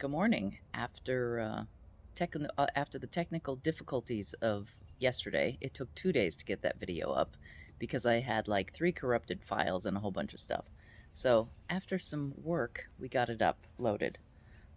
Good morning. After the technical difficulties of yesterday, it took 2 days to get that video up because I had like 3 corrupted files and a whole bunch of stuff. So after some work, we got it uploaded.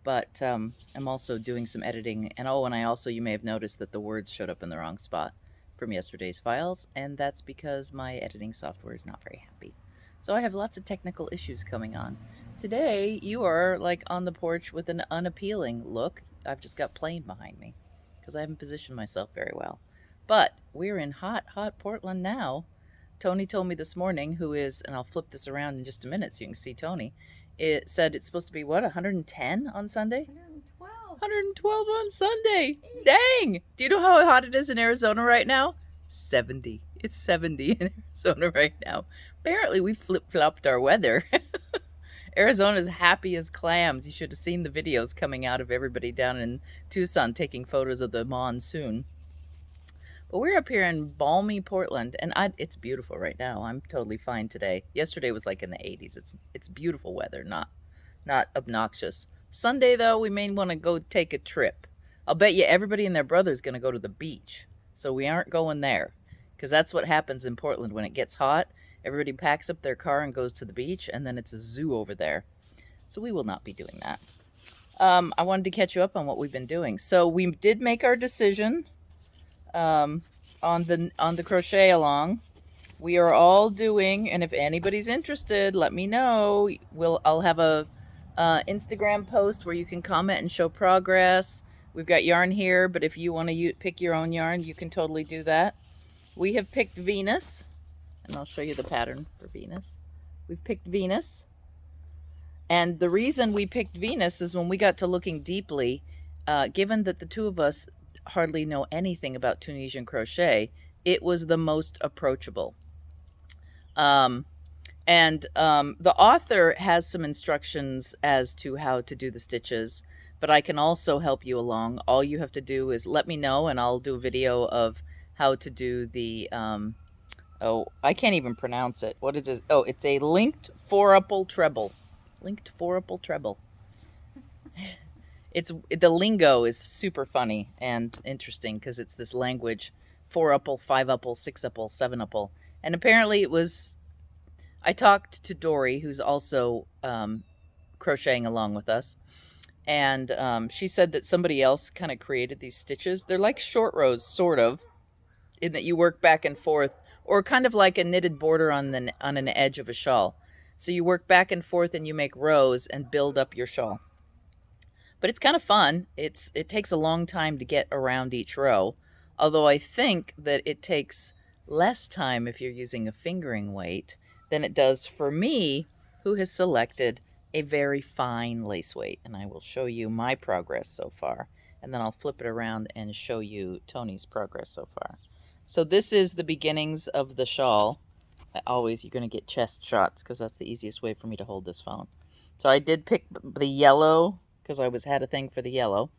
But I'm also doing some editing, and I also, you may have noticed that the words showed up in the wrong spot from yesterday's files, and that's because my editing software is not very happy. So I have lots of technical issues coming on. Today, you are like on the porch with an unappealing look. I've just got plane behind me because I haven't positioned myself very well. But we're in hot, hot Portland now. Toni told me this morning, and I'll flip this around in just a minute so you can see Toni. It said it's supposed to be, what, 110 on Sunday? 112. 112 on Sunday. Dang! Do you know how hot it is in Arizona right now? 70. It's 70 in Arizona right now. Apparently, we flip-flopped our weather. Arizona's happy as clams. You should have seen the videos coming out of everybody down in Tucson taking photos of the monsoon. But we're up here in balmy Portland, and it's beautiful right now. I'm totally fine today. Yesterday was like in the 80s. It's beautiful weather, not obnoxious. Sunday, though, we may want to go take a trip. I'll bet you everybody and their brother is going to go to the beach. So we aren't going there, because that's what happens in Portland when it gets hot. Everybody packs up their car and goes to the beach, and then it's a zoo over there. So we will not be doing that. I wanted to catch you up on what we've been doing. So we did make our decision on the crochet along. We are all doing, and if anybody's interested, let me know. I'll have a Instagram post where you can comment and show progress. We've got yarn here, but if you want to pick your own yarn, you can totally do that. We have picked Venus, and I'll show you the pattern for Venus. We've picked Venus, and the reason we picked Venus is when we got to looking deeply, given that the two of us hardly know anything about Tunisian crochet, it was the most approachable. The author has some instructions as to how to do the stitches, but I can also help you along. All you have to do is let me know, and I'll do a video of how to do the, I can't even pronounce it. What it is? Oh, it's a linked four-upple treble. Linked four-upple treble. The lingo is super funny and interesting because it's this language, 4-upple, 5-upple, 6-upple, 7-upple. And apparently I talked to Dory, who's also crocheting along with us, and she said that somebody else kind of created these stitches. They're like short rows, sort of, in that you work back and forth, or kind of like a knitted border on an edge of a shawl. So you work back and forth and you make rows and build up your shawl. But it's kind of fun. It takes a long time to get around each row, although I think that it takes less time if you're using a fingering weight than it does for me, who has selected a very fine lace weight. And I will show you my progress so far, and then I'll flip it around and show you Toni's progress so far. So this is the beginnings of the shawl. You're going to get chest shots because that's the easiest way for me to hold this phone. So I did pick the yellow because I had a thing for the yellow.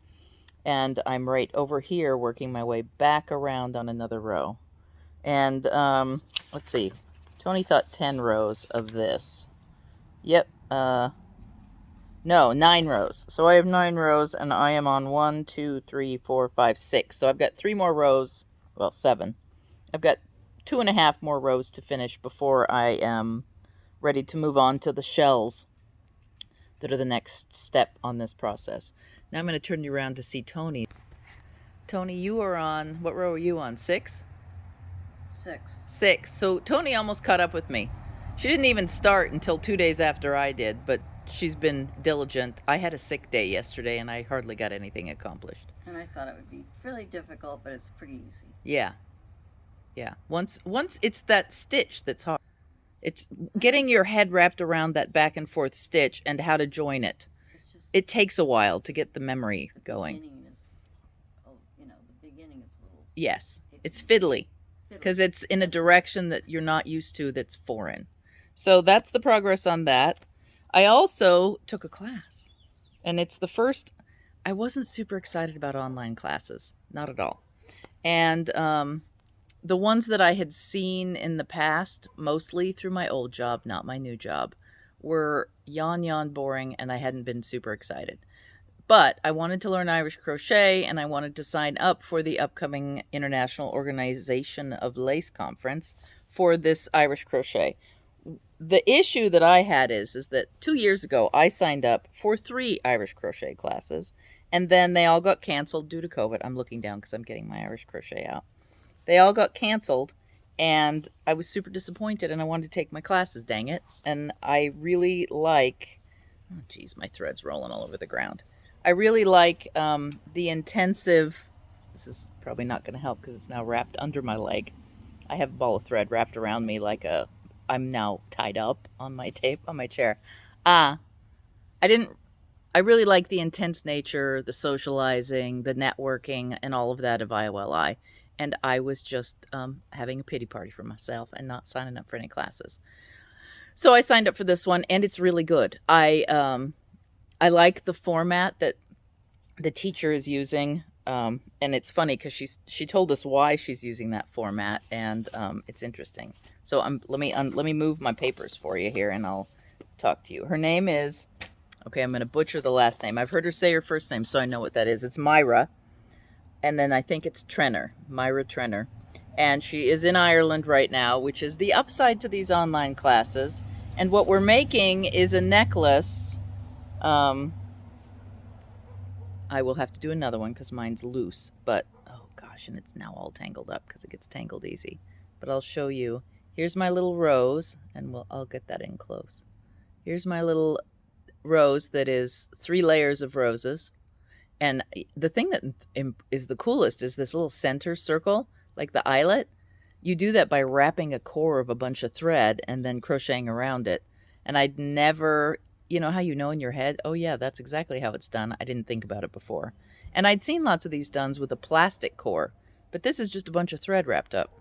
And I'm right over here working my way back around on another row. And let's see. Toni thought 10 rows of this. Yep. No, 9 rows. So I have 9 rows, and I am on 1, 2, 3, 4, 5, 6. So I've got 3 more rows. Well, 7. I've got 2.5 more rows to finish before I am ready to move on to the shells that are the next step on this process. Now I'm going to turn you around to see Toni. Toni, you are on, what row are you on? 6? 6. 6. So Toni almost caught up with me. She didn't even start until 2 days after I did, but she's been diligent. I had a sick day yesterday, and I hardly got anything accomplished. And I thought it would be really difficult, but it's pretty easy. Yeah. Yeah. Once it's that stitch that's hard. It's getting your head wrapped around that back and forth stitch and how to join it. It takes a while to get the memory going. The beginning is a little... Yes. It's fiddly because it's in a direction that you're not used to that's foreign. So that's the progress on that. I also took a class, and it's the first... I wasn't super excited about online classes. Not at all. And the ones that I had seen in the past, mostly through my old job, not my new job, were yawn boring, and I hadn't been super excited. But I wanted to learn Irish crochet, and I wanted to sign up for the upcoming International Organization of Lace Conference for this Irish crochet. The issue that I had is that 2 years ago I signed up for 3 Irish crochet classes, and then they all got canceled due to COVID. I'm looking down because I'm getting my Irish crochet out. They all got canceled, and I was super disappointed, and I wanted to take my classes, dang it. And I really like, oh geez, my thread's rolling all over the ground. I really like the intensive, this is probably not going to help because it's now wrapped under my leg. I have a ball of thread wrapped around me like I'm now tied up on my tape on my chair. I really like the intense nature, the socializing, the networking, and all of that of IOLI. And I was just having a pity party for myself and not signing up for any classes. So I signed up for this one, and it's really good. I like the format that the teacher is using, and it's funny because she told us why she's using that format, and it's interesting. So let me move my papers for you here, and I'll talk to you. Her name is, okay, I'm going to butcher the last name. I've heard her say her first name, so I know what that is. It's Myra, and then I think it's Trenner, Myra Trenner. And she is in Ireland right now, which is the upside to these online classes. And what we're making is a necklace. I will have to do another one because mine's loose. But, oh gosh, and it's now all tangled up because it gets tangled easy. But I'll show you. Here's my little rose, and I'll get that in close. Here's my little rose that is 3 layers of roses. And the thing that is the coolest is this little center circle, like the eyelet. You do that by wrapping a core of a bunch of thread and then crocheting around it. And I'd never, you know how you know in your head, oh yeah, that's exactly how it's done. I didn't think about it before. And I'd seen lots of these done with a plastic core, but this is just a bunch of thread wrapped up.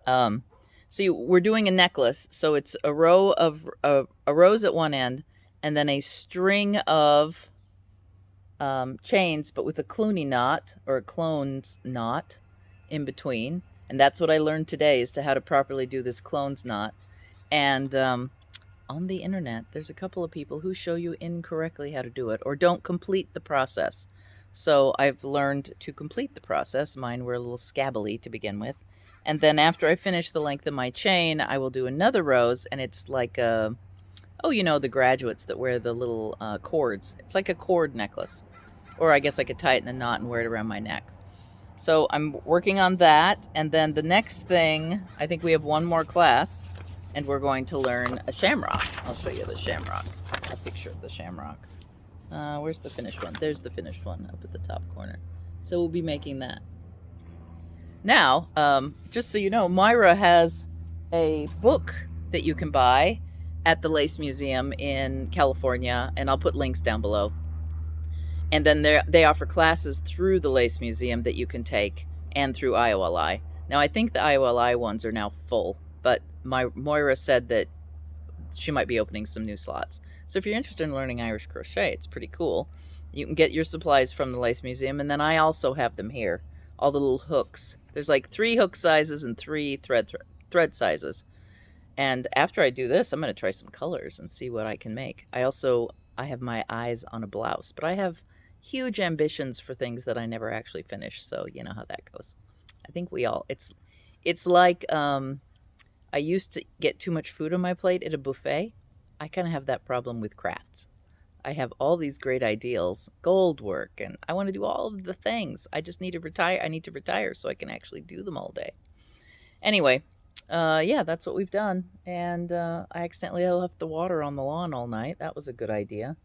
We're doing a necklace. So it's a row of a rose at one end, and then a string of chains, but with a clooney knot or a clones knot in between. And that's what I learned today, as to how to properly do this clones knot. And on the internet, there's a couple of people who show you incorrectly how to do it, or don't complete the process. So I've learned to complete the process. Mine were a little scabbly to begin with. And then after I finish the length of my chain, I will do another rose, and it's like the graduates that wear the little cords. It's like a cord necklace. Or I guess I could tie it in a knot and wear it around my neck. So I'm working on that. And then the next thing, I think we have one more class, and we're going to learn a shamrock. I'll show you the shamrock, a picture of the shamrock. Where's the finished one? There's the finished one up at the top corner. So we'll be making that. Now, just so you know, Myra has a book that you can buy at the Lace Museum in California, and I'll put links down below. And then they offer classes through the Lace Museum that you can take, and through IOLI. Now, I think the IOLI ones are now full, but Moira said that she might be opening some new slots. So if you're interested in learning Irish crochet, it's pretty cool. You can get your supplies from the Lace Museum, and then I also have them here. All the little hooks. There's like 3 hook sizes and 3 thread sizes. And after I do this, I'm going to try some colors and see what I can make. I have my eyes on a blouse, but I have huge ambitions for things that I never actually finish. So you know how that goes. I think it's like, I used to get too much food on my plate at a buffet. I kind of have that problem with crafts. I have all these great ideals, gold work, and I want to do all of the things. I just need to retire. I need to retire so I can actually do them all day. Anyway, yeah, that's what we've done. And I accidentally left the water on the lawn all night. That was a good idea.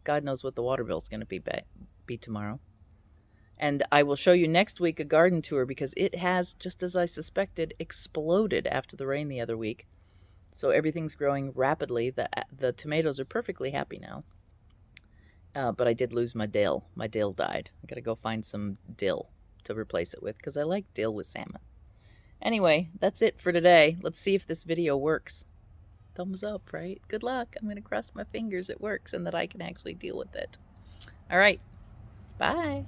God knows what the water bill's going to be tomorrow. And I will show you next week a garden tour, because it has, just as I suspected, exploded after the rain the other week. So everything's growing rapidly. The tomatoes are perfectly happy now. But I did lose my dill. My dill died. I got to go find some dill to replace it with, because I like dill with salmon. Anyway, that's it for today. Let's see if this video works. Thumbs up, right? Good luck. I'm going to cross my fingers it works and that I can actually deal with it. All right. Bye.